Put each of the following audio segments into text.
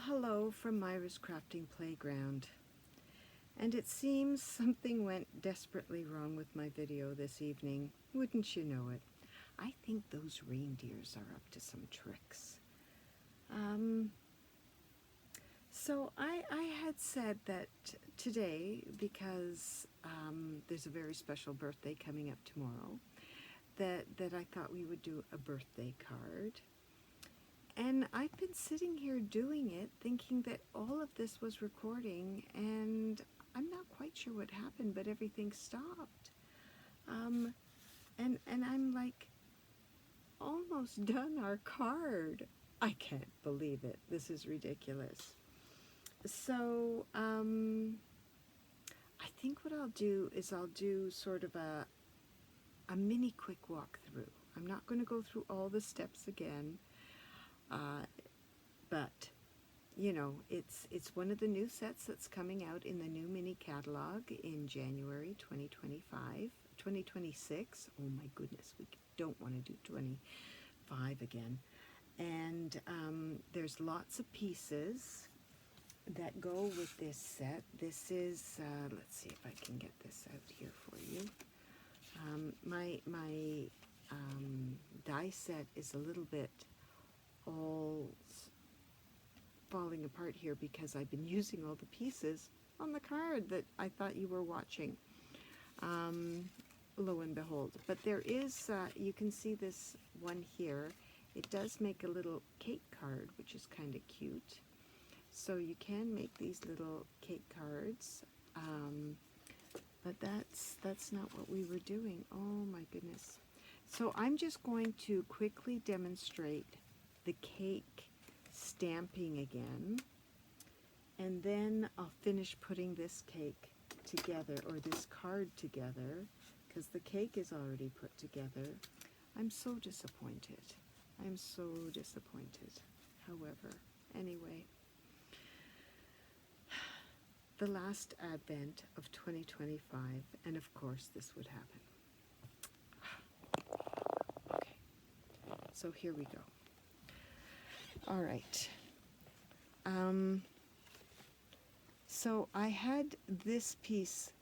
hello from Myra's Crafting Playground. And it seems something went desperately wrong with my video this evening. Wouldn't you know it? I think those reindeers are up to some tricks. So I had said that today, because there's a very special birthday coming up tomorrow, that I thought we would do a birthday card. And I've been sitting here doing it, thinking that all of this was recording, and I'm not quite sure what happened, but everything stopped. And I'm like, almost done our card. I can't believe it. This is ridiculous. So, I think what I'll do is I'll do sort of a mini quick walkthrough. I'm not going to go through all the steps again. But you know, it's one of the new sets that's coming out in the new mini catalog in January 2026. Oh my goodness, we don't want to do 25 again. And there's lots of pieces that go with this set. This is, let's see if I can get this out here for you. My die set is a little bit all falling apart here because I've been using all the pieces on the card that I thought you were watching, lo and behold. But there is, you can see this one here. It does make a little cake card, which is kind of cute. So you can make these little cake cards, but that's not what we were doing. Oh my goodness. So I'm just going to quickly demonstrate the cake stamping again, and then I'll finish putting this cake together, or this card together, because the cake is already put together. I'm so disappointed. I'm so disappointed. However, anyway, the last advent of 2025, and of course this would happen. Okay, so here we go. All right. So I had this piece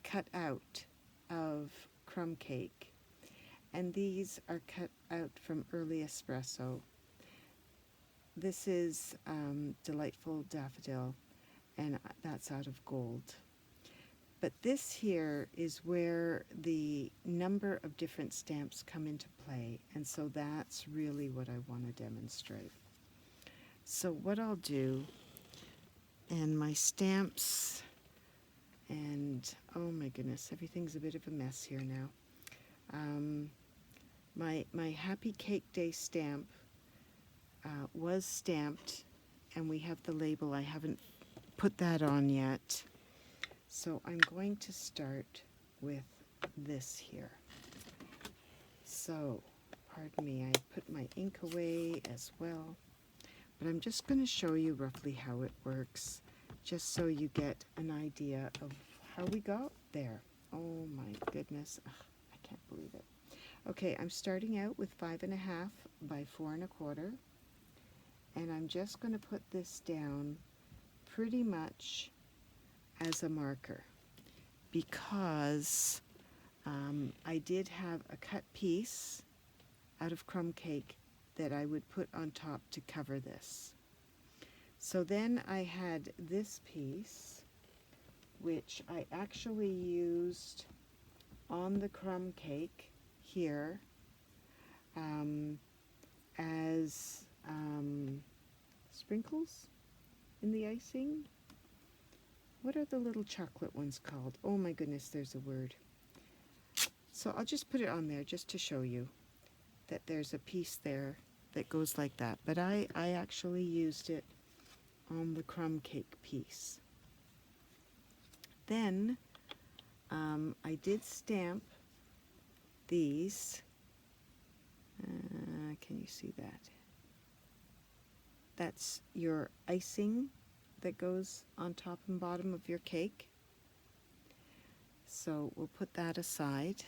cut out of crumb cake, and these are cut out from Early Espresso. This is Delightful Daffodil, and that's out of gold. But this here is where the number of different stamps come into play, and so that's really what I want to demonstrate. So what I'll do, and my stamps, and oh my goodness, everything's a bit of a mess here now. My Happy Cake Day stamp was stamped, and we have the label. I haven't put that on yet. So I'm going to start with this here. So, pardon me, I put my ink away as well. But I'm just going to show you roughly how it works, just so you get an idea of how we got there. Oh my goodness, ugh, I can't believe it. Okay, I'm starting out with 5.5 by 4.25, and I'm just going to put this down pretty much as a marker, because I did have a cut piece out of crumb cake that I would put on top to cover this. So then I had this piece, which I actually used on the crumb cake here as sprinkles in the icing. What are the little chocolate ones called? Oh my goodness, there's a word. So I'll just put it on there just to show you that there's a piece there that goes like that. But I actually used it on the crumb cake piece. Then I did stamp these. Can you see that? That's your icing that goes on top and bottom of your cake. So we'll put that aside.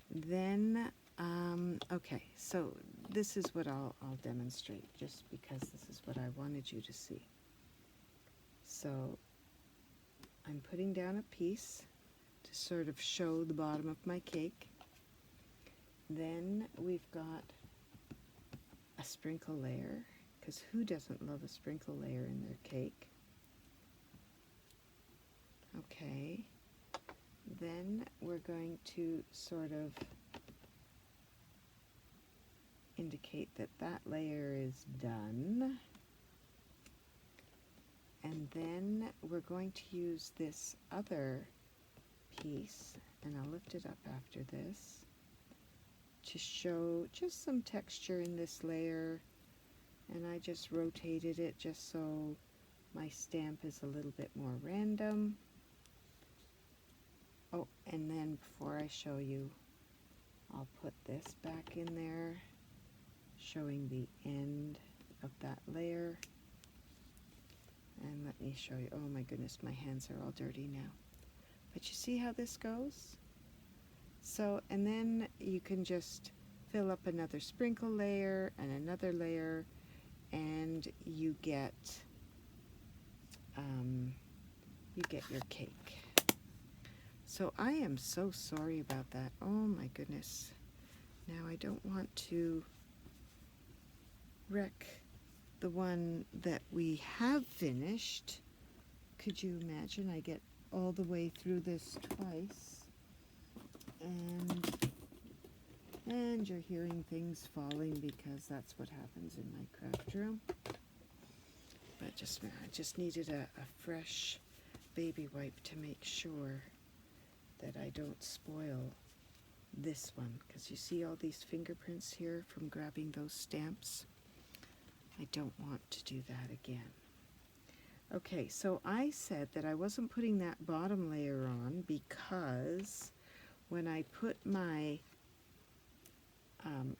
Then, okay, so this is what I'll demonstrate, just because this is what I wanted you to see. So I'm putting down a piece to sort of show the bottom of my cake. Then we've got a sprinkle layer, because who doesn't love a sprinkle layer in their cake? Okay, then we're going to sort of indicate that that layer is done. And then we're going to use this other piece, and I'll lift it up after this, to show just some texture in this layer. And I just rotated it just so my stamp is a little bit more random. Oh, and then before I show you, I'll put this back in there, showing the end of that layer. And let me show you. Oh my goodness, my hands are all dirty now. But you see how this goes? So, and then you can just fill up another sprinkle layer and another layer, and you get your cake. So I am so sorry about that. Oh my goodness. Now I don't want to wreck the one that we have finished. Could you imagine? I get all the way through this twice, and you're hearing things falling, because that's what happens in my craft room. But I just needed a fresh baby wipe to make sure that I don't spoil this one, because you see all these fingerprints here from grabbing those stamps. I don't want to do that again. Okay, so I said that I wasn't putting that bottom layer on because when I put my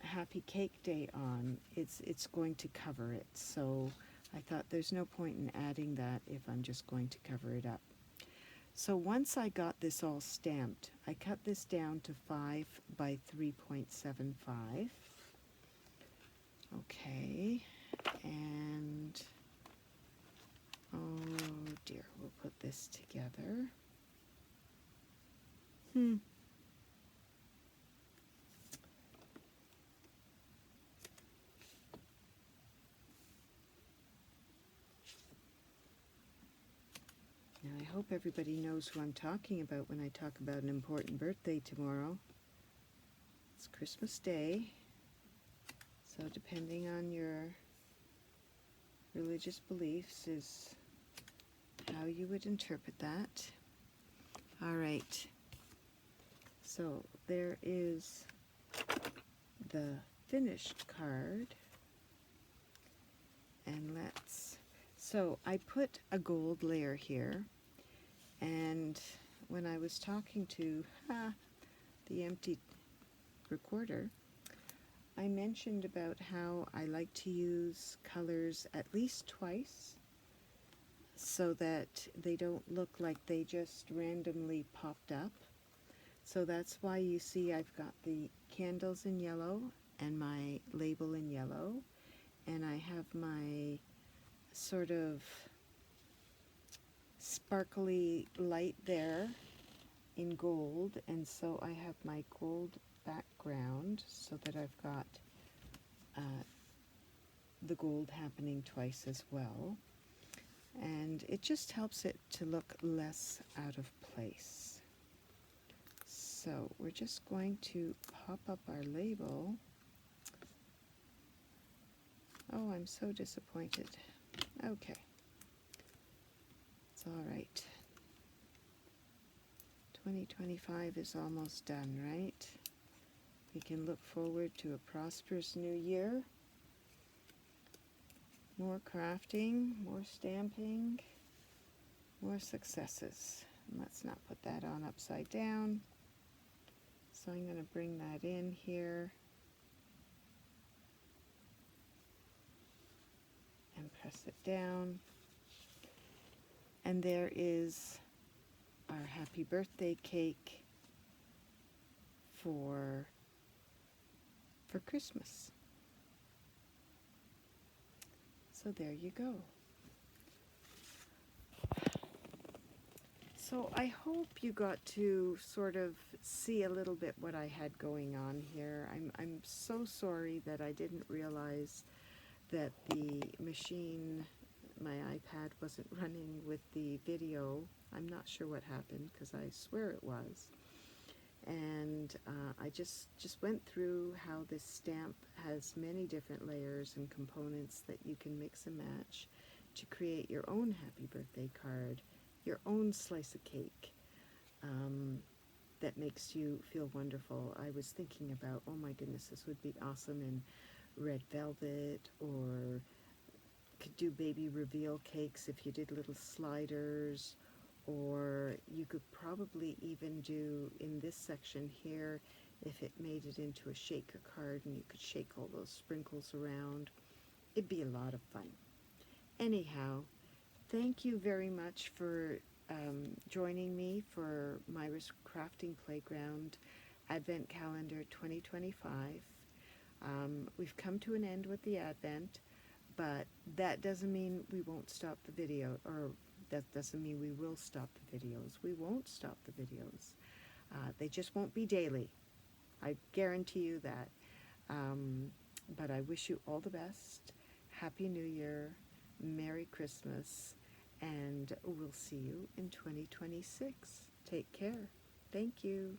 Happy Cake Day on, it's going to cover it. So I thought there's no point in adding that if I'm just going to cover it up. So once I got this all stamped, I cut this down to 5 by 3.75. Okay, and oh dear, we'll put this together. Now I hope everybody knows who I'm talking about when I talk about an important birthday tomorrow. It's Christmas Day, so depending on your religious beliefs is how you would interpret that. All right, so there is the finished card, and so I put a gold layer here, and when I was talking to the empty recorder, I mentioned about how I like to use colors at least twice so that they don't look like they just randomly popped up. So that's why you see I've got the candles in yellow and my label in yellow, and I have my sort of sparkly light there in gold, and so I have my gold background so that I've got the gold happening twice as well, and it just helps it to look less out of place. So we're just going to pop up our label. Oh, I'm so disappointed. Okay, it's all right. 2025 is almost done, right? We can look forward to a prosperous new year. More crafting, more stamping, more successes. And let's not put that on upside down. So I'm going to bring that in here and press it down. And there is our happy birthday cake for Christmas. So there you go. So I hope you got to sort of see a little bit what I had going on here. I'm so sorry that I didn't realize that the machine, my iPad, wasn't running with the video. I'm not sure what happened because I swear it was. And I just went through how this stamp has many different layers and components that you can mix and match to create your own happy birthday card, your own slice of cake that makes you feel wonderful. I was thinking about, oh my goodness, this would be awesome in red velvet, or could do baby reveal cakes if you did little sliders, or you could probably even do in this section here if it made it into a shaker card and you could shake all those sprinkles around. It'd be a lot of fun. Anyhow, thank you very much for joining me for Myra's Crafting Playground Advent Calendar 2025. We've come to an end with the Advent, but that doesn't mean we won't stop the video, or that doesn't mean we will stop the videos. We won't stop the videos. They just won't be daily. I guarantee you that. But I wish you all the best. Happy New Year. Merry Christmas. And we'll see you in 2026. Take care. Thank you.